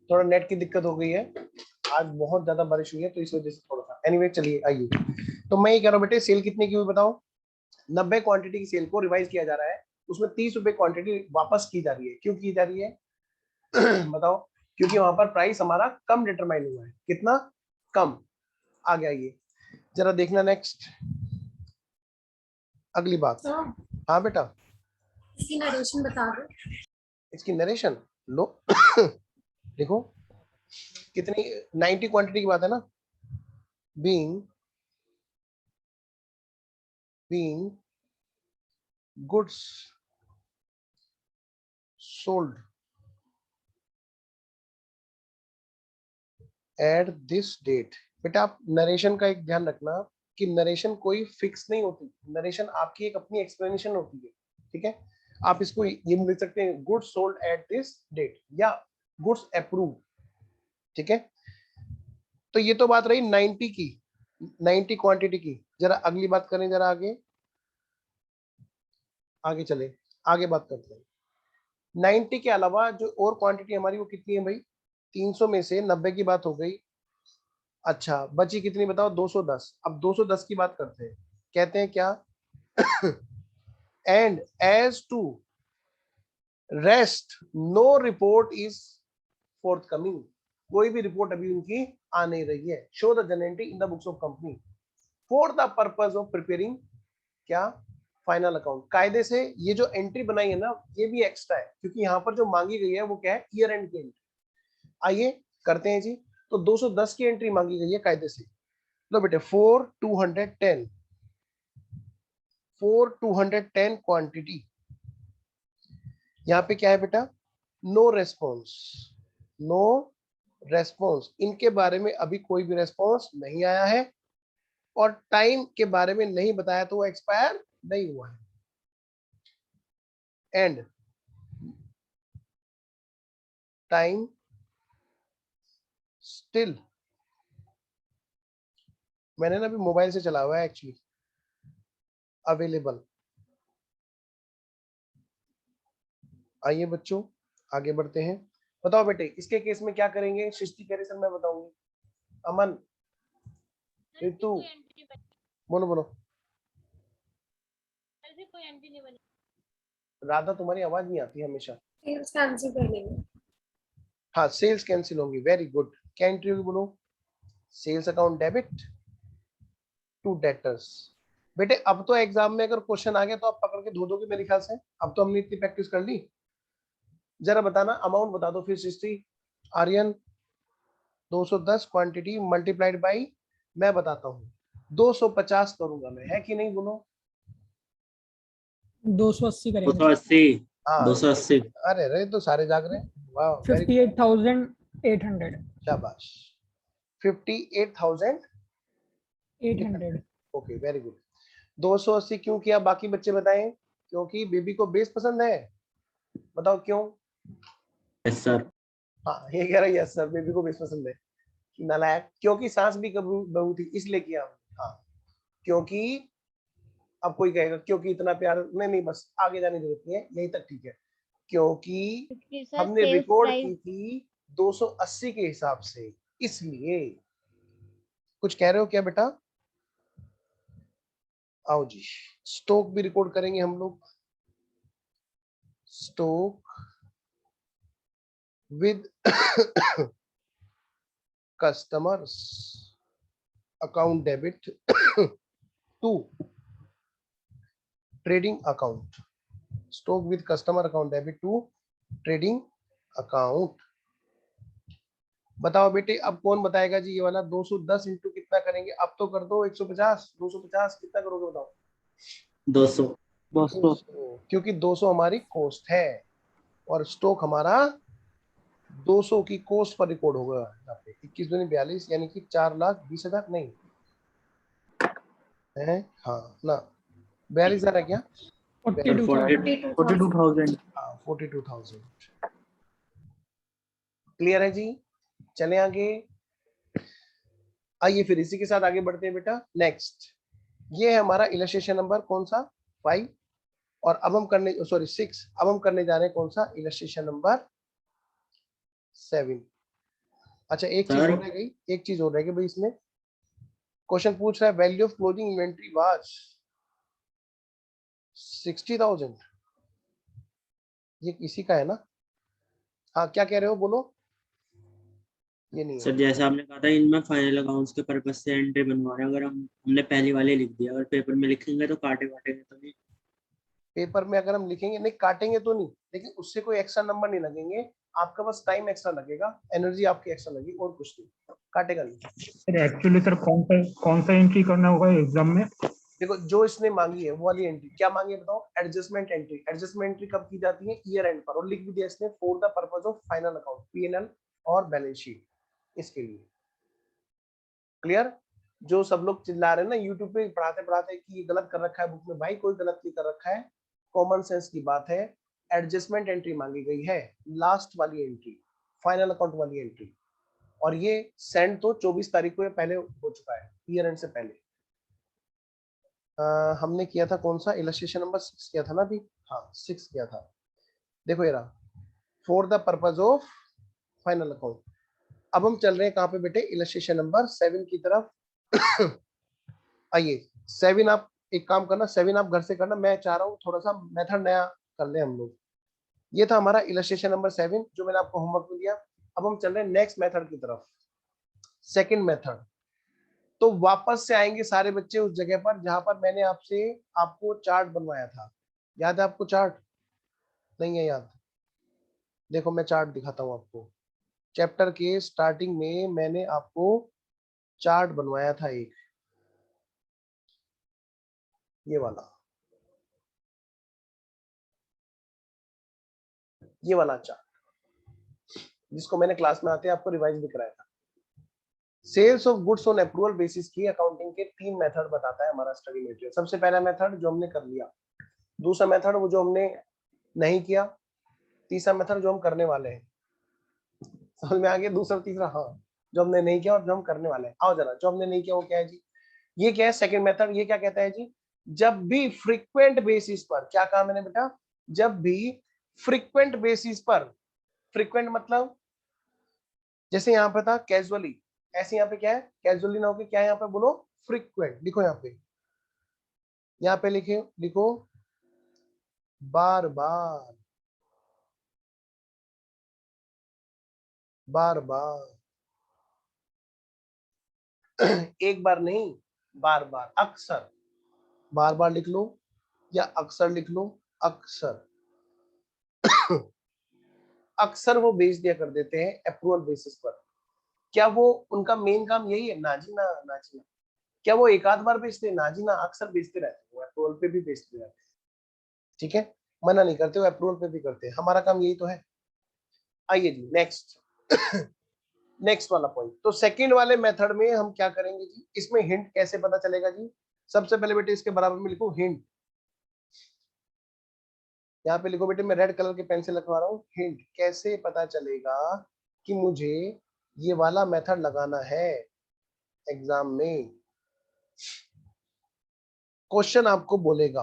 थोड़ा नेट की दिक्कत हो गई है, आज बहुत ज्यादा बारिश हुई है तो इस वजह से थोड़ा सा। एनीवे चलिए आइए, तो मैं ये कह रहा हूँ बेटे सेल कितने की हुई बताओ। 90 क्वांटिटी की सेल को रिवाइज किया जा रहा है, उसमें 30 रुपए क्वांटिटी वापस की जा रही है। क्यों की जा रही है बताओ। क्योंकि वहां पर प्राइस हमारा कम डिटरमाइन हुआ है। कितना कम। आ गया ये, जरा देखना नेक्स्ट अगली बात। हाँ बेटा, इसकी नरेशन बता दो। इसकी नरेशन लो देखो कितनी 90 क्वांटिटी की बात है ना। Being goods sold at this date. बेटा आप नरेशन का एक ध्यान रखना कि नरेशन कोई फिक्स नहीं होती, नरेशन आपकी एक अपनी एक्सप्लेनेशन होती है। ठीक है, आप इसको ये लिख सकते हैं goods sold at this date या गुड्स अप्रूव। ठीक है, तो ये तो बात रही 90 की, 90 क्वांटिटी की। जरा अगली बात करें, जरा आगे आगे चले, आगे बात करते हैं। 90 के अलावा जो और क्वांटिटी हमारी वो कितनी है भाई। 300 में से 90 की बात हो गई। अच्छा बची कितनी बताओ, 210। अब 210 की बात करते हैं, कहते हैं क्या and as to rest no report is forthcoming. कोई भी रिपोर्ट अभी उनकी आ नहीं रही है। Show the generate in the books of company for the purpose of preparing क्या फाइनल अकाउंट। कायदे से ये जो एंट्री बनाई है ना ये भी एक्स्ट्रा है, क्योंकि यहाँ पर जो मांगी गई है वो क्या है, ईयर एंड की एंट्री। आइए करते हैं जी। तो 210 की एंट्री मांगी गई है कायदे से। लो बेटे 4 210 क्वांटिटी। यहाँ पे क्या है बेटा, नो रेस्पॉन्स, नो रेस्पॉन्स। इनके बारे में अभी कोई भी रेस्पॉन्स नहीं आया है और टाइम के बारे में नहीं बताया, तो वो एक्सपायर नहीं हुआ है। एंड टाइम स्टिल, मैंने ना अभी मोबाइल से चला हुआ है एक्चुअली, अवेलेबल। आइए बच्चों आगे बढ़ते हैं। बताओ बेटे इसके केस में क्या करेंगे। सृष्टि कह रही सर मैं बताऊंगी। अमन, ऋतु, बोलो बोलो। राधा तुम्हारी आवाज नहीं आती हमेशा। सेल्स कैंसिल कर लेंगे। हाँ सेल्स कैंसिल होंगी, वेरी गुड। क्या एंट्री होगी बोलो, sales account debit to debtors. बेटे अब तो एग्जाम में अगर क्वेश्चन आ गया तो आप पकड़ के धो दोगे मेरे ख्याल से। अब तो हमने इतनी प्रैक्टिस कर ली। जरा बताना अमाउंट बता दो फिर सृष्टि। आर्यन 210 क्वांटिटी मल्टीप्लाइड बाई, मैं बताता हूँ 250 करूंगा मैं, है कि नहीं बोलो। 280 करेंगे। 280 हाँ 280 अरे अरे तो सारे जाग रहे हैं, वाह वेरी गुड, 58,800। शाबाश। 58,800 800। Okay very good. 280 क्यों किया बाकी बच्चे बताएं। क्योंकि बेबी को बेस पसंद है, बताओ क्यों। Yes sir. हाँ ये कह रहा है यस सर बेबी को बेस पसंद है। नालायक, क्योंकि सांस भी कबू बहू थी इसलिए किया। हाँ क्योंकि, अब कोई कहेगा क्योंकि इतना प्यार, नहीं नहीं बस आगे जाने की जरूरत नहीं है, यही तक ठीक है। क्योंकि हमने रिकॉर्ड की थी 280 के हिसाब से, इसलिए। कुछ कह रहे हो क्या बेटा। आओ जी, स्टॉक भी रिकॉर्ड करेंगे हम लोग। Stock with customers account debit to trading account. Stock with customer account debit to trading account. बताओ बेटे अब कौन बताएगा जी ये वाला 210 इंटू कितना करेंगे। अब तो कर दो 150, 250 कितना करोगे बताओ। 200 200, क्योंकि 200 हमारी कॉस्ट है और स्टॉक हमारा 200 की कॉस्ट पर रिकॉर्ड होगा यहाँ पे। 21 दूनी 42 यानी कि 4,20,000 नहीं है, हाँ ना 42,000 है क्या। 42,000। हाँ 42,000। क्लियर है जी, चले आगे। आइए फिर इसी के साथ आगे बढ़ते हैं बेटा। नेक्स्ट ये है हमारा इलस्ट्रेशन नंबर कौन सा 5, और अब हम करने, सॉरी 6, अब हम करने जा रहे हैं कौन सा, इलस्ट्रेशन नंबर 7। अच्छा एक चीज सर और रह गई, एक चीज और रह गई भाई इसमें। क्वेश्चन पूछ रहा है value of closing inventory was 60,000। ये किसी का है ना? हाँ क्या कह रहे हो बोलो। ये नहीं है। सर जैसा आपने कहा था इनमें फाइनल अकाउंट्स के पर्पज से एंट्री बनवा रहे हैं, अगर हमने पहली वाले लिख दिया, अगर पेपर में लिखेंगे तो काटे वाटेंगे तो नहीं? पेपर में अगर हम लिखेंगे नहीं, काटेंगे तो नहीं, लेकिन उससे कोई एक्स्ट्रा नंबर नहीं लगेंगे। आपका बस टाइम एक्स्ट्रा लगेगा, एनर्जी आपकी एक्स्ट्रा लगेगी, और कुछ नहीं, काटेगा नहीं। सर एक्चुअली सर कौन सा एंट्री करना होगा एग्जाम में? देखो जो इसने मांगी है वो वाली एंट्री क्या मांगी है बताओ। Adjustment entry. एडजस्टमेंट एंट्री कब की जाती है? ईयर एंड पर। और लिख भी दिया इसने for the purpose of final account, PNL और बैलेंस शीट, इसके लिए। क्लियर? जो सब लोग चिल्ला रहे हैं ना यूट्यूब पे पढ़ाते पढ़ाते कि ये गलत कर रखा है बुक में, भाई कोई गलत नहीं कर रखा है, कॉमन सेंस की बात है। एडजस्टमेंट एंट्री मांगी गई है, लास्ट वाली एंट्री, फाइनल अकाउंट वाली एंट्री। और ये सेंड तो 24 तारीख को पहले हो चुका है, ईयर एंड से पहले। हमने किया था कौन सा इलस्ट्रेशन नंबर 6 किया था ना अभी। हाँ 6 किया था। देखो ये रहा, for the purpose of final account. अब हम चल रहे हैं कहाँ पे बेटे? इलस्ट्रेशन नंबर 7 की तरफ। आइए 7 आप एक काम करना, 7 आप घर से करना, मैं चाह रहा हूँ थोड़ा सा मेथड नया कर ले हम लोग। ये था हमारा इलस्ट्रेशन नंबर 7 जो मैंने आपको होमवर्क में दिया। अब हम चल रहे हैं नेक्स्ट मेथड की तरफ, सेकंड मेथड। तो वापस से आएंगे सारे बच्चे उस जगह पर जहां पर मैंने आपको चार्ट बनवाया था। याद है आपको चार्ट? नहीं है याद? देखो मैं चार्ट दिखाता हूँ आपको। चैप्टर के स्टार्टिंग में मैंने आपको चार्ट बनवाया था एक, ये वाला चार्ट, जिसको मैंने क्लास में आते आपको रिवाइज भी कराया था। Sales of goods on approval basis की अकाउंटिंग के 3 मेथड बताता है हमारा स्टडी मटेरियल। सबसे पहला मेथड जो हमने कर लिया, दूसरा मेथड वो जो हमने नहीं किया, तीसरा मेथड जो हम करने वाले हैं। समझ में आ गया? दूसरा तीसरा, हाँ, जो हमने नहीं किया और जो हम करने वाले हैं। आओ जरा, जो हमने नहीं किया वो क्या है जी? ये क्या है? Second method. ये क्या कहता है जी? जब भी फ्रीक्वेंट बेसिस पर, क्या कहा मैंने बेटा? जब भी फ्रीक्वेंट बेसिस पर, फ्रीक्वेंट मतलब जैसे यहाँ पे था कैजुअली, ऐसे यहाँ पे क्या है? कैजुअली ना होके क्या है यहाँ पे? बोलो फ्रीक्वेंट। लिखो यहाँ पे लिखो बार बार, बार बार। एक बार नहीं, बार बार, अक्सर। बार बार लिख लो या अक्सर लिख लो, अक्सर। अक्सर वो बेच दिया कर देते हैं अप्रूवल बेसिस पर। क्या वो उनका मेन काम यही है? ना जी ना, ना जी ना। क्या वो एक आध बार बेचते हैं? ना जी ना, अक्सर बेचते रहते हैं, वो अप्रूवल पे भी बेचते रहते हैं। ठीक है, मना नहीं करते, वो अप्रूवल पे भी करते हैं, हमारा काम यही तो है। आइए जी नेक्स्ट। नेक्स्ट वाला पॉइंट। तो सेकंड वाले मेथड में हम क्या करेंगे जी? इसमें हिंट कैसे पता चलेगा जी? सबसे पहले बेटे इसके बराबर में लिखो हिंट। यहाँ पे लिखो बेटे, मैं रेड कलर के पेन से लिखवा रहा हूँ। हिंट कैसे पता चलेगा कि मुझे ये वाला मेथड लगाना है एग्जाम में? क्वेश्चन आपको बोलेगा,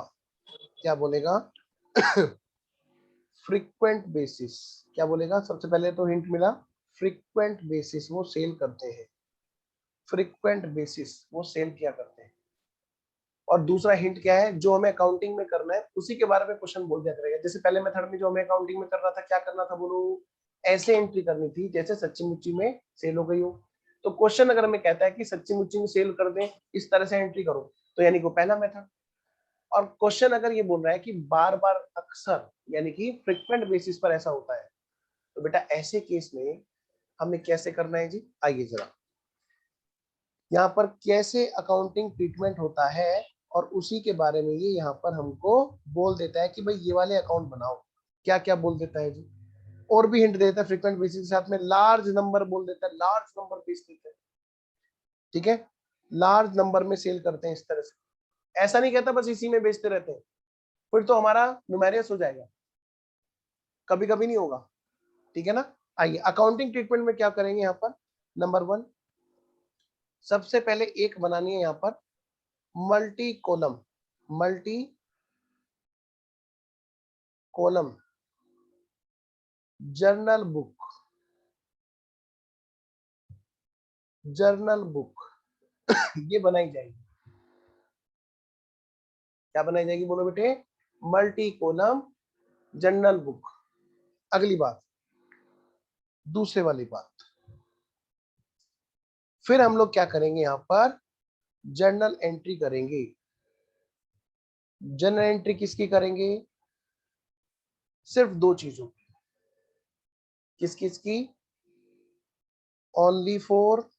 क्या बोलेगा? Frequent basis. क्या बोलेगा? सबसे पहले तो हिंट मिला, फ्रीक्वेंट बेसिस वो सेल करते हैं, फ्रीक्वेंट बेसिस वो सेल किया करते हैं। और दूसरा हिंट क्या है? जो हमें अकाउंटिंग में करना है उसी के बारे में क्वेश्चन बोल दिया करेगा। जैसे पहले मेथड में जो हमें अकाउंटिंग में करना था, क्या करना था बोलो? ऐसे एंट्री करनी थी जैसे सच्ची मुच्ची में सेल हो गई हो। तो क्वेश्चन अगर हमें कहता है कि सच्ची मुच्ची में सेल कर दें, इस तरह से एंट्री करो, तो यानी कि पहला मेथड। और क्वेश्चन अगर ये बोल रहा है कि बार बार, अक्सर, यानी कि फ्रिक्वेंट बेसिस पर ऐसा होता है, तो बेटा ऐसे केस में हमें कैसे करना है जी? आइए जरा, यहाँ पर कैसे अकाउंटिंग ट्रीटमेंट होता है और उसी के बारे में ये यहाँ पर हमको बोल देता है कि भाई ये वाले अकाउंट बनाओ। क्या क्या बोल देता है जी? और भी हिंट देता है, फ्रीक्वेंट बेसिस के साथ में लार्ज नंबर बोल देता है, लार्ज नंबर बेच देते हैं। ठीक है, लार्ज नंबर में सेल करते हैं इस तरह से। ऐसा नहीं कहता बस इसी में बेचते रहते हैं, फिर तो हमारा न्यूमेरियस हो जाएगा, कभी कभी नहीं होगा। ठीक है ना? आइए अकाउंटिंग ट्रीटमेंट में क्या करेंगे यहाँ पर। नंबर 1, सबसे पहले एक बनानी है यहाँ पर multi column, multi column journal book. Journal book ये बनाई जाएगी। क्या बनाई जाएगी बोलो बेटे? Multi column journal book. अगली बात, दूसरे वाली बात, फिर हम लोग क्या करेंगे, यहां पर जर्नल एंट्री करेंगे। जर्नल एंट्री किसकी करेंगे? सिर्फ दो चीजों की। किस किस की? Only for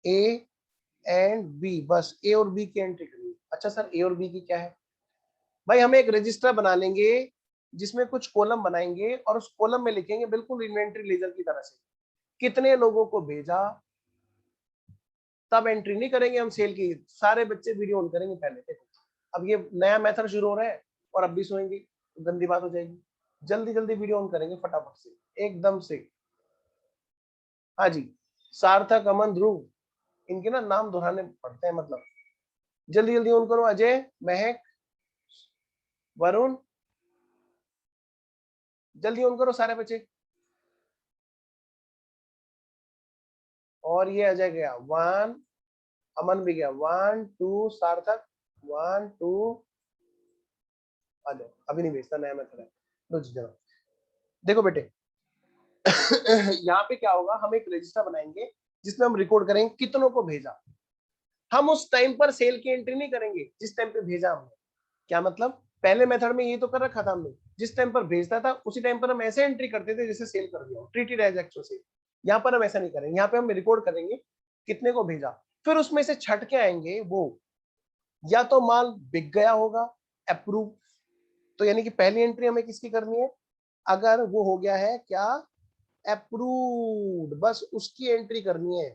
A and B, बस ए और बी की एंट्री करेंगे। अच्छा सर, ए और बी की क्या है? भाई हम एक रजिस्टर बना लेंगे जिसमें कुछ कॉलम बनाएंगे और उस कॉलम में लिखेंगे बिल्कुल इन्वेंटरी लेजर की तरह से, कितने लोगों को भेजा। तब एंट्री नहीं करेंगे हम सेल की। सारे बच्चे वीडियो ऑन करेंगे पहले। देखो अब ये नया मेथड शुरू हो रहा है और अब भी सोएंगे, गंदी बात हो जाएगी। जल्दी जल्दी वीडियो ऑन करेंगे फटाफट से, एकदम से। हाँ जी, सार्थक, अमन, ध्रुव, इनके ना नाम दोहराने पड़ते हैं, मतलब जल्दी जल्दी ऑन करो। अजय, महक, वरुण, जल्दी ऑन करो सारे बच्चे। और ये अजय गया 1, अमन भी गया 1 2, सार्थक 1 2। आ जाओ, अभी नहीं भेजता, नया मेथड है। लो जी जरा देखो बेटे यहाँ पे क्या होगा, हम एक रजिस्टर बनाएंगे जिसमें हम रिकॉर्ड करेंगे कितनों को भेजा। हम उस टाइम पर सेल की एंट्री नहीं करेंगे जिस टाइम पे भेजा हमने। क्या मतलब? पहले मेथड में ये तो कर रखा था हमने, जिस टाइम पर भेजता था उसी टाइम पर हम ऐसे एंट्री करते थे जैसे सेल कर दिया हो, ट्रीटेड एज एक्चुअल सेल। यहाँ पर हम ऐसा नहीं करेंगे, यहाँ पे हम रिकॉर्ड करेंगे कितने को भेजा, फिर उसमें से छट के आएंगे वो, या तो माल बिक गया होगा, अप्रूव, तो यानी कि पहली एंट्री हमें किसकी करनी है, अगर वो हो गया है क्या, अप्रूव्ड, बस उसकी एंट्री करनी है।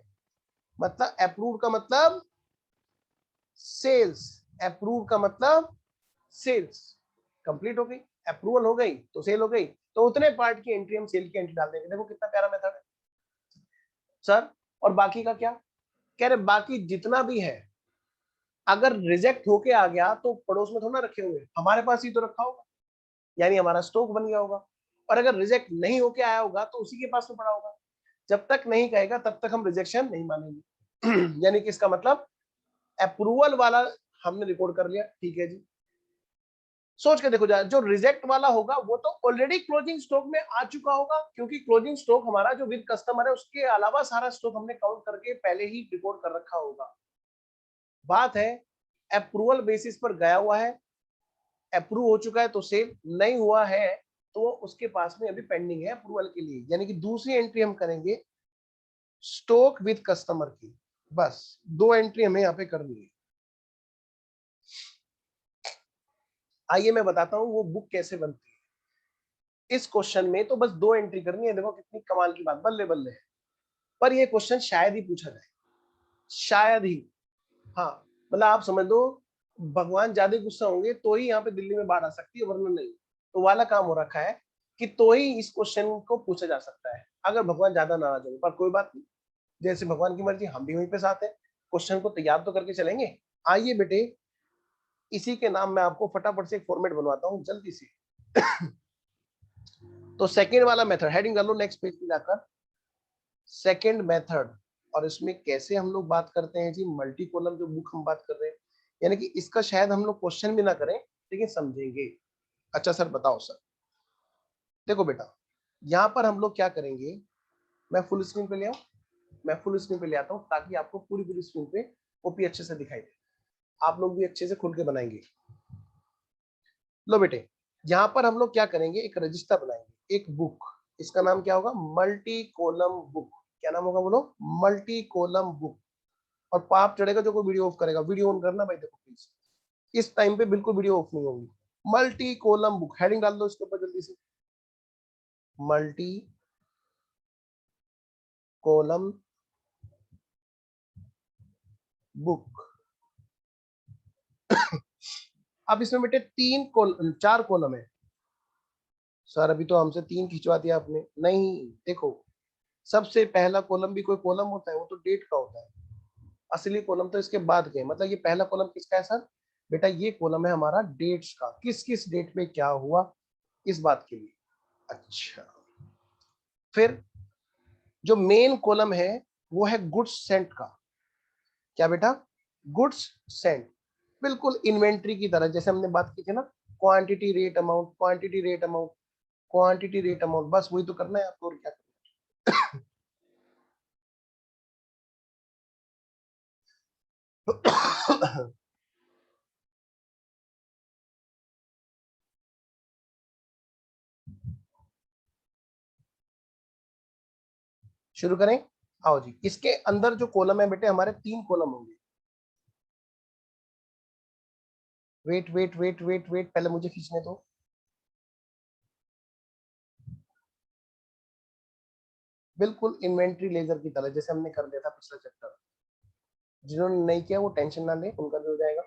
मतलब अप्रूव्ड का मतलब सेल्स, अप्रूव का मतलब सेल्स कंप्लीट हो गई, अप्रूवल हो गई तो सेल हो गई, तो उतने पार्ट की एंट्री हम सेल की एंट्री डाल देंगे। देखो कितना प्यारा मेथड है सर। और बाकी का क्या कह रहे, बाकी जितना भी है अगर रिजेक्ट होके आ गया तो पड़ोस में थोड़ा रखे होंगे, हमारे पास ही तो रखा होगा, यानी हमारा स्टॉक बन गया होगा। और अगर रिजेक्ट नहीं होके आया होगा तो उसी के पास में पड़ा होगा। जब तक नहीं कहेगा तब तक हम रिजेक्शन नहीं मानेंगे यानी कि इसका मतलब अप्रूवल वाला हमने रिकॉर्ड कर लिया, ठीक है जी। सोच के देखो, जो रिजेक्ट वाला होगा वो तो ऑलरेडी क्लोजिंग स्टॉक में आ चुका होगा, क्योंकि क्लोजिंग स्टॉक हमारा जो विद कस्टमर है उसके अलावा सारा स्टॉक हमने काउंट करके पहले ही रिकॉर्ड कर रखा होगा। बात है अप्रूवल बेसिस पर गया हुआ है, अप्रूव हो चुका है तो सेल, नहीं हुआ है तो उसके पास में अभी पेंडिंग है अप्रूवल के लिए, यानी कि दूसरी एंट्री हम करेंगे स्टॉक विद कस्टमर की। बस दो एंट्री हमें यहाँ पे करनी है। आइए मैं बताता हूँ वो बुक कैसे बनती है। इस क्वेश्चन में तो बस दो एंट्री करनी है। देखो कितनी कमाल की बात, बल्ले बल्ले है। पर ये क्वेश्चन शायद ही पूछा जाए, शायद ही। हाँ मतलब आप समझ लो भगवान ज्यादा गुस्सा होंगे तो ही यहाँ पे दिल्ली में बाढ़ आ सकती है, वरना नहीं। तो वाला काम हो रखा है कि तो ही इस क्वेश्चन को पूछा जा सकता है अगर भगवान ज्यादा नाराज होंगे। पर कोई बात नहीं, जैसे भगवान की मर्जी, हम भी वहीं पे साथ है। क्वेश्चन को तैयार तो करके चलेंगे। आइए बेटे, इसी के नाम में आपको फटाफट से एक फॉर्मेट बनवाता हूँ जल्दी से तो सेकेंड वाला मेथड, हेडिंग डालो नेक्स्ट पेज पे जाकर, सेकेंड मेथड। और इसमें कैसे हम लोग बात करते हैं जी, मल्टी कॉलम जो बुक हम बात कर रहे हैं, यानी कि इसका शायद हम लोग क्वेश्चन भी ना करें लेकिन समझेंगे। अच्छा सर बताओ सर। देखो बेटा, यहाँ पर हम लोग क्या करेंगे, मैं फुल स्क्रीन पे ले आऊं, मैं फुल स्क्रीन पे ले आता हूँ ताकि आपको पूरी पूरी स्क्रीन पे कॉपी अच्छे से दिखाई दे, आप लोग भी अच्छे से खुल के बनाएंगे। लो बेटे, यहाँ पर हम लोग क्या करेंगे, एक रजिस्टर बनाएंगे, एक बुक, इसका नाम क्या होगा, मल्टी कॉलम बुक। क्या नाम होगा बोलो, मल्टी कॉलम बुक। और पाप चढ़ेगा जो कोई वीडियो ऑफ करेगा, वीडियो ऑन करना भाई। देखो प्लीज, इस टाइम पे बिल्कुल वीडियो ऑफ नहीं होगी। मल्टी कॉलम बुक, हेडिंग डाल दो इसके ऊपर जल्दी से, मल्टी कॉलम बुक। अब इसमें बेटे चार कॉलम है। सर अभी तो हमसे तीन खिंचवा दिया आपने। नहीं देखो, सबसे पहला कॉलम भी कोई कॉलम होता है, वो तो डेट का होता है। असली कॉलम तो इसके बाद के, मतलब ये पहला कॉलम किसका है सर, बेटा ये कॉलम है हमारा डेट्स का, किस किस डेट में क्या हुआ इस बात के लिए। अच्छा, फिर जो मेन कॉलम है वो है गुड्स सेंट का। क्या बेटा? गुड्स सेंट, बिल्कुल इन्वेंट्री की तरह, जैसे हमने बात की थी ना, quantity rate amount, quantity rate amount, quantity rate amount, बस वही तो करना है आपको, और क्या करना। शुरू करें? आओ जी। इसके अंदर जो कॉलम है बेटे, हमारे 3 कॉलम होंगे। Wait wait wait wait wait, पहले मुझे खींचने दो। बिल्कुल इन्वेंट्री लेजर की तरह, जैसे हमने कर लिया था पिछला चैप्टर। जिन्होंने नहीं किया वो टेंशन ना ले, उनका भी हो जाएगा।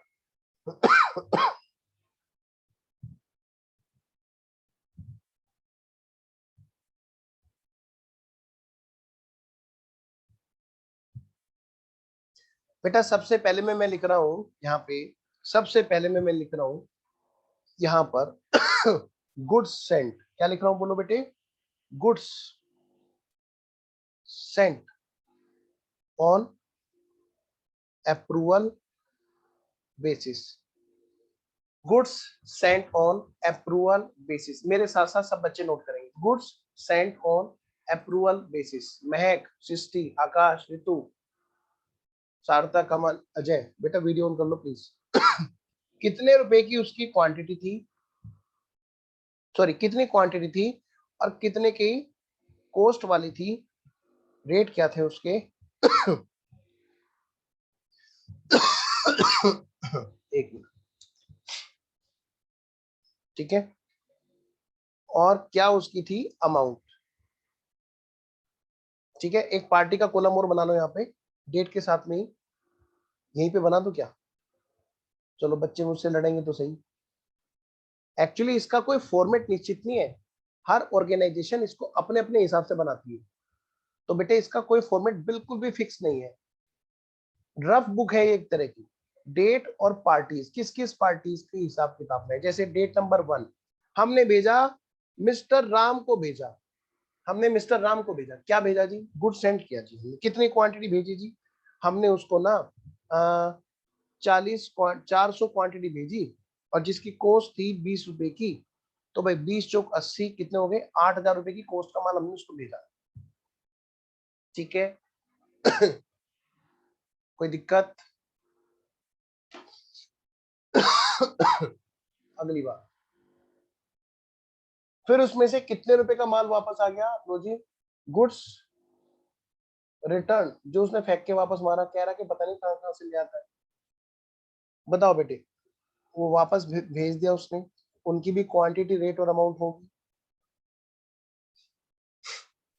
बेटा सबसे पहले मैं लिख रहा हूं यहाँ पे, सबसे पहले मैं लिख रहा हूं यहाँ पर गुड्स सेंट। क्या लिख रहा हूं बोलो बेटे? Goods Saint on approval basis. Goods Saint on approval basis. मेरे साथ साथ सब बच्चे नोट करेंगे। Goods Saint on approval basis. महक, सृष्टि, आकाश, ऋतु, सारता, कमल, अजय, बेटा वीडियो ऑन कर लो प्लीज। कितने रुपए की उसकी क्वांटिटी थी, सॉरी कितनी क्वांटिटी थी, और कितने की कॉस्ट वाली थी, रेट क्या थे उसके। एक मिनट, ठीक है, और क्या उसकी थी अमाउंट। ठीक है, एक पार्टी का कॉलम और बना लो यहाँ पे, डेट के साथ में ही, यहीं पे बना दो क्या? चलो बच्चे मुझसे लड़ेंगे तो सही। एक्चुअली इसका कोई फॉर्मेट निश्चित नहीं है, हर ऑर्गेनाइजेशन इसको अपने अपने हिसाब से बनाती है, तो बेटे इसका कोई फॉर्मेट बिल्कुल भी फिक्स नहीं है। रफ बुक है एक तरह की। डेट और पार्टीज, किस किस पार्टीज के हिसाब किताब में, जैसे डेट नंबर 1 हमने भेजा, मिस्टर राम को भेजा, हमने मिस्टर राम को भेजा, क्या भेजा जी? गुड सेंड किया जी। हमने कितनी क्वांटिटी भेजी जी? हमने उसको ना 400 क्वांटिटी भेजी, और जिसकी कॉस्ट थी 20 रुपए की, तो भाई 20 चौक 80, कितने हो गए? 8,000 रुपए की कॉस्ट का माल हमने उसको भेजा। ठीक है। कोई दिक्कत? अगली बार, फिर उसमें से कितने रुपए का माल वापस आ गया? लो जी, गुड्स रिटर्न, जो उसने फेंक के वापस मारा, कह रहा कि पता नहीं कहां कहां से ले आता है। बताओ बेटे, वो वापस भेज दिया उसने, उनकी भी क्वांटिटी, रेट और अमाउंट होगी।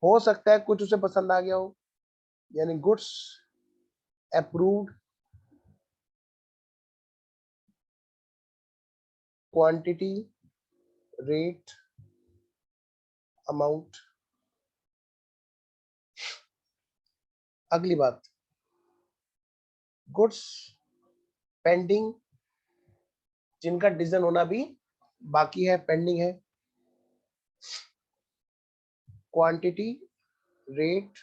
हो सकता है कुछ उसे पसंद आ गया हो, यानी goods approved, quantity, rate, amount. अगली बात, गुड्स पेंडिंग, जिनका डिसीजन होना भी बाकी है, पेंडिंग है, क्वांटिटी, रेट,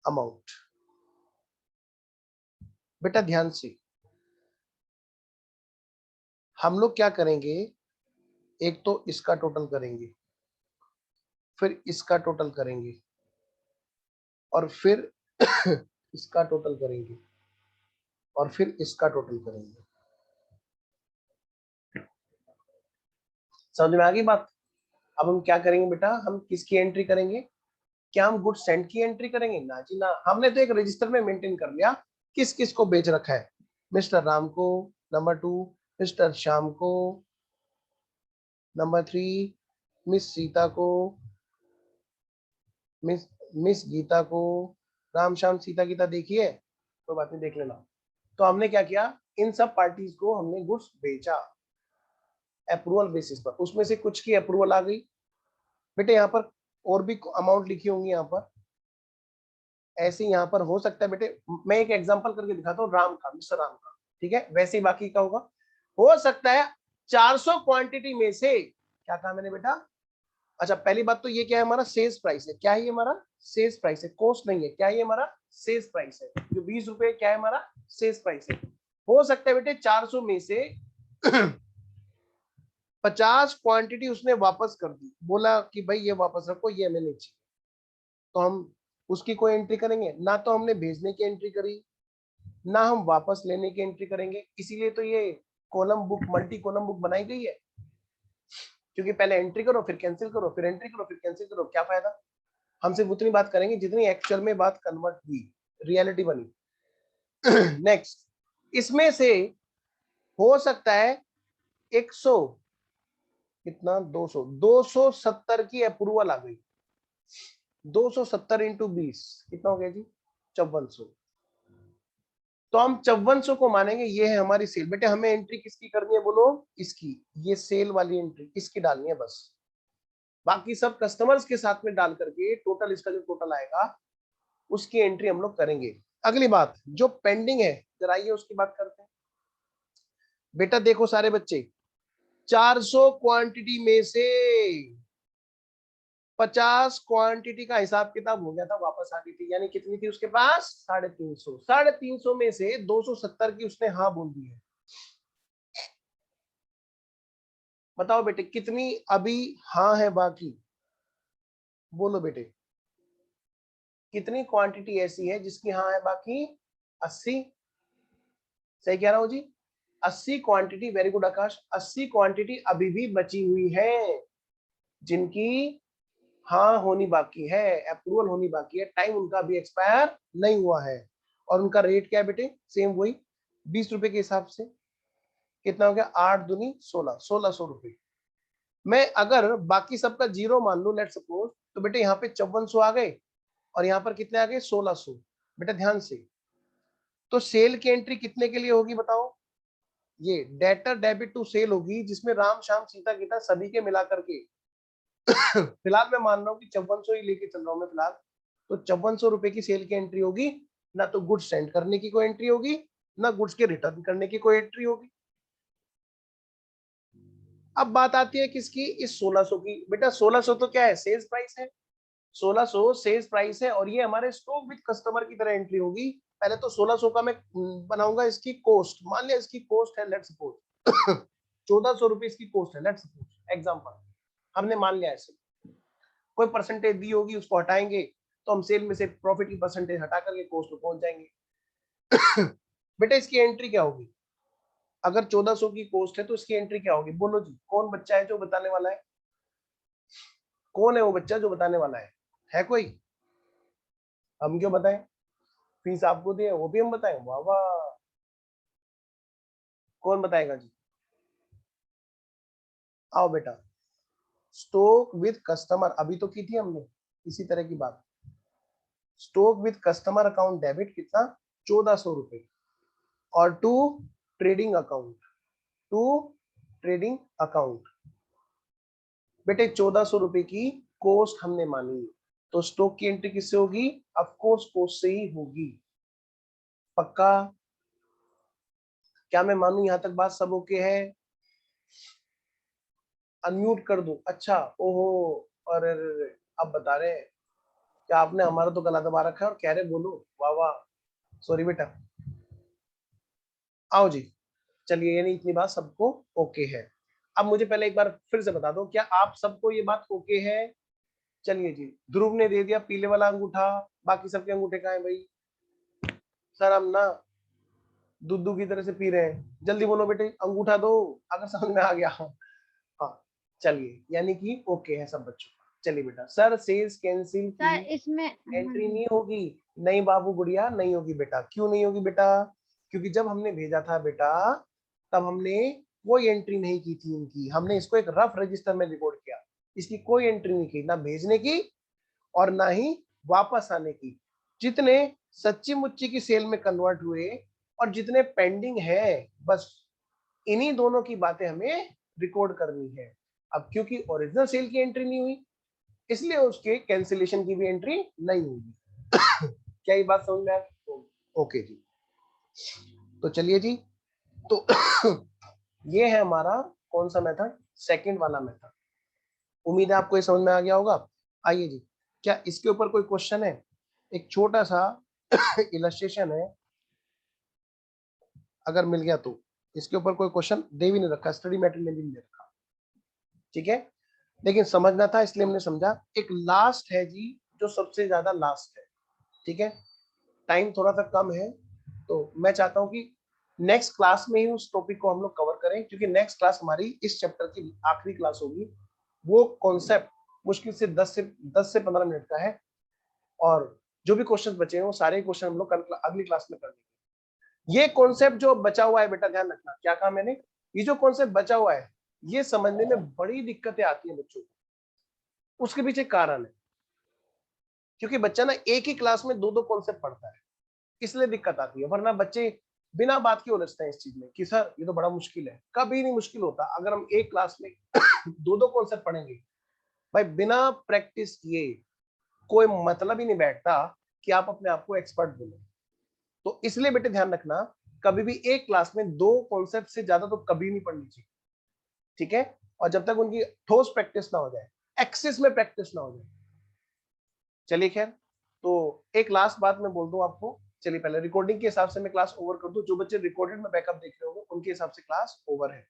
अमाउंट। बेटा ध्यान से, हम लोग क्या करेंगे, एक तो इसका टोटल करेंगे, फिर इसका टोटल करेंगे, और फिर इसका टोटल करेंगे, और फिर इसका टोटल करेंगे। समझ में आ गई बात? अब हम क्या करेंगे बेटा, हम किसकी एंट्री करेंगे? क्या हम गुड सेंड की एंट्री करेंगे? ना जी ना, हमने तो एक रजिस्टर में मेंटेन कर लिया किस किस को बेच रखा है। मिस्टर राम को, नंबर 2 मिस्टर श्याम को, नंबर 3 मिस सीता को, मिस गीता को। राम श्याम सीता गीता देखिए, कोई बात नहीं, देख लेना। तो हमने क्या किया, इन सब पार्टीज को हमने गुड्स बेचा अप्रूवल बेसिस पर। उसमें से कुछ की अप्रूवल आ गई बेटे, यहाँ पर और भी अमाउंट लिखी होंगी यहाँ पर, ऐसे यहाँ पर हो सकता है बेटे, मैं एक एग्जांपल करके दिखाता हूँ, राम का, मिस्टर राम का, ठीक है, वैसे ही बाकी का होगा। हो सकता है 400 क्वांटिटी में से, क्या कहा मैंने बेटा, अच्छा पहली बात तो ये क्या है, हमारा सेल्स प्राइस है। क्या है ये हमारा सेल्स प्राइस है, कॉस्ट नहीं है। क्या है ये हमारा सेल्स प्राइस है। जो 20 रुपए क्या है हमारा सेल्स प्राइस है। हो सकता है बेटे 400 में से 50 क्वांटिटी उसने वापस कर दी, बोला कि भाई ये वापस रखो, ये हमें नहीं चाहिए, तो हम उसकी कोई एंट्री करेंगे ना। तो हमने भेजने की एंट्री करी, ना हम वापस लेने की एंट्री करेंगे। इसीलिए तो ये column book, multi column book बनाई गई है, क्योंकि पहले एंट्री करो फिर कैंसिल करो, फिर एंट्री करो फिर कैंसिल करो, क्या फायदा। हम सिर्फ उतनी बात करेंगे जितनी एक्चुअल में बात कन्वर्ट हुई, रियलिटी बनी। नेक्स्ट, इसमें से हो सकता है 100 कितना 270 की अप्रूवल आ गई। 270 इंटू 20 कितना हो गया जी 5400। तो हम 5400 को मानेंगे ये है हमारी सेल। बेटे हमें एंट्री किसकी करनी है बोलो, इसकी। ये सेल वाली एंट्री इसकी डालनी है बस, बाकी सब कस्टमर्स के साथ में डाल करके टोटल इसका जो टोटल आएगा उसकी एंट्री हम लोग करेंगे। अगली बात जो पेंडिंग है, जरा आइए उसकी बात करते हैं। बेटा देखो सारे बच्चे, 400 क्वांटिटी में से 50 क्वांटिटी का हिसाब किताब हो गया था, वापस आ गई थी। यानी कितनी थी उसके पास 350। 350 में से 270 की उसने हाँ बोल दी है। बताओ बेटे कितनी अभी हाँ है बाकी, बोलो बेटे कितनी क्वांटिटी ऐसी है जिसकी हाँ है बाकी। 80। सही कह रहा हूं जी, 80 क्वांटिटी। वेरी गुड आकाश, 80 क्वांटिटी अभी भी बची हुई है जिनकी हाँ होनी बाकी है, अप्रूवल होनी बाकी है, टाइम उनका अभी एक्सपायर नहीं हुआ है। और उनका रेट क्या है बेटे, सेम वही 20 रुपए के हिसाब से। कितना हो गया 8 दूनी 16, 1600 रुपए। मैं अगर बाकी सबका जीरो मान लू लेट सपोज, तो बेटे यहाँ पे 5400 आ गए और यहाँ पर कितने आ गए 1600। बेटा ध्यान से, तो सेल की एंट्री कितने के लिए होगी बताओ। ये डेटर डेबिट टू सेल होगी, जिसमें राम श्याम सीता गीता सभी के मिला करके फिलहाल मैं मान रहा हूँ कि 5400 ही लेके चल रहा हूँ मैं फिलहाल। तो 5400 रुपए की सेल की एंट्री होगी, ना तो गुड्स सेंड करने की कोई एंट्री होगी, ना गुड्स के रिटर्न करने की कोई एंट्री होगी। अब बात आती है किसकी, इस 1600 की। बेटा 1600 तो क्या है सेल्स प्राइस है, 1600 सेल्स प्राइस है, और ये हमारे स्टॉक विद कस्टमर की तरह एंट्री होगी। पहले तो 1600 का मैं बनाऊंगा इसकी कॉस्ट। मान लिया इसकी कॉस्ट है लेट सपोज 1400 रुपए इसकी कॉस्ट है लेट सपोज एग्जांपल, हमने मान लिया ऐसे। कोई परसेंटेज दी होगी उसको हटाएंगे, तो हम सेल में से प्रॉफिट की परसेंटेज हटा करके कॉस्ट पे पहुंच जाएंगे। बेटा इसकी एंट्री क्या होगी, अगर 1400 की कॉस्ट है तो इसकी एंट्री क्या होगी, बोलो जी। कौन बच्चा है जो बताने वाला है, कौन है वो बच्चा जो बताने वाला है कोई। हम क्यों बताएं, फीस आपको दी है वो भी हम बताएं, वाह वाह। कौन बताएगा जी, आओ बेटा। स्टॉक विद कस्टमर अभी तो की थी हमने, इसी तरह की बात। Stock with customer account debit कितना 1400 रुपए, और to trading account, to trading account. बेटे 1400 रुपए की कॉस्ट हमने मानी, तो स्टॉक की एंट्री किससे होगी, ऑफ कोर्स कॉस्ट से ही होगी। पक्का, क्या मैं मानूं यहां तक बात सब ओके है। अनम्यूट कर दूं, अच्छा ओहो, और अब बता रहे हैं क्या आपने हमारा तो गला दबा रखा है और कह रहे बोलो, वाह वाह, सॉरी बेटा। आओ जी, चलिए यानी इतनी बात सबको ओके है। अब मुझे पहले एक बार फिर से बता दो, क्या आप सबको ये बात ओके है। चलिए जी, ध्रुव ने दे दिया पीले वाला अंगूठा, बाकी सबके अंगूठे कहाँ है भाई। सर हम ना दूध की तरह से पी रहे हैं, जल्दी बोलो बेटे अंगूठा दो अगर समझ में आ गया। हाँ चलिए, यानी कि ओके है सब बच्चों का। चलिए बेटा, सर सेल्स कैंसिल की सर इसमें एंट्री नहीं होगी। नहीं बाबू गुड़िया नहीं होगी बेटा। क्यों नहीं होगी बेटा, क्योंकि जब हमने भेजा था बेटा तब हमने कोई एंट्री नहीं की थी इनकी। हमने इसको एक रफ रजिस्टर में रिकॉर्ड किया, इसकी कोई एंट्री नहीं की, ना भेजने की और ना ही वापस आने की। जितने सच्ची मुच्ची की सेल में कन्वर्ट हुए और जितने पेंडिंग है, बस इन्हीं दोनों की बातें हमें रिकॉर्ड करनी है। अब क्योंकि ओरिजिनल सेल की एंट्री नहीं हुई, इसलिए उसके कैंसिलेशन की भी एंट्री नहीं होगी। क्या ये बात समझ में आ गई, ओके जी। तो चलिए जी, तो ये है हमारा कौन सा मेथड, सेकंड वाला मेथड। उम्मीद है आपको ये समझ में आ गया होगा। आइए जी, क्या इसके ऊपर कोई क्वेश्चन है? एक छोटा सा इलस्ट्रेशन है, अगर मिल गया तो। इसके ऊपर कोई क्वेश्चन दे भी नहीं रखा, स्टडी मटेरियल में भी नहीं दे रखा, ठीक है, लेकिन समझना था इसलिए हमने समझा। एक लास्ट है जी, जो सबसे ज्यादा लास्ट है, ठीक है, टाइम थोड़ा सा कम है, तो मैं चाहता हूं कि नेक्स्ट क्लास में ही उस टॉपिक को हम लोग कवर करें, क्योंकि नेक्स्ट क्लास हमारी इस चैप्टर की आखिरी क्लास होगी। वो कॉन्सेप्ट मुश्किल से 10 से 15 मिनट का है, और जो भी क्वेश्चन बचे हैं वो सारे क्वेश्चन हम लोग कल अगली क्लास में कर लेंगे। ये कॉन्सेप्ट जो बचा हुआ है बेटा, ध्यान रखना, क्या कहा मैंने, ये जो कॉन्सेप्ट बचा हुआ है ये समझने में बड़ी दिक्कतें आती हैं बच्चों को। उसके पीछे कारण है, क्योंकि बच्चा ना एक ही क्लास में दो दो कॉन्सेप्ट पढ़ता है, इसलिए दिक्कत आती है। वरना बच्चे बिना बात के उलझते हैं इस चीज में कि सर ये तो बड़ा मुश्किल है। कभी नहीं मुश्किल होता अगर हम एक क्लास में दो दो कॉन्सेप्ट पढ़ेंगे। भाई बिना प्रैक्टिस किए कोई मतलब ही नहीं बैठता कि आप अपने आप को एक्सपर्ट बोलो। तो इसलिए बेटे ध्यान रखना, कभी भी एक क्लास में दो कॉन्सेप्ट से ज्यादा तो कभी नहीं पढ़नी चाहिए, ठीक है, और जब तक उनकी ठोस प्रैक्टिस ना हो जाए, एक्सेस में प्रैक्टिस ना हो जाए। चलिए खैर, तो एक लास्ट बात मैं बोल दूं आपको। चलिए पहले रिकॉर्डिंग के हिसाब से मैं क्लास ओवर कर दूं। जो बच्चे रिकॉर्डेड में बैकअप देख रहे होंगे उनके हिसाब से क्लास ओवर है।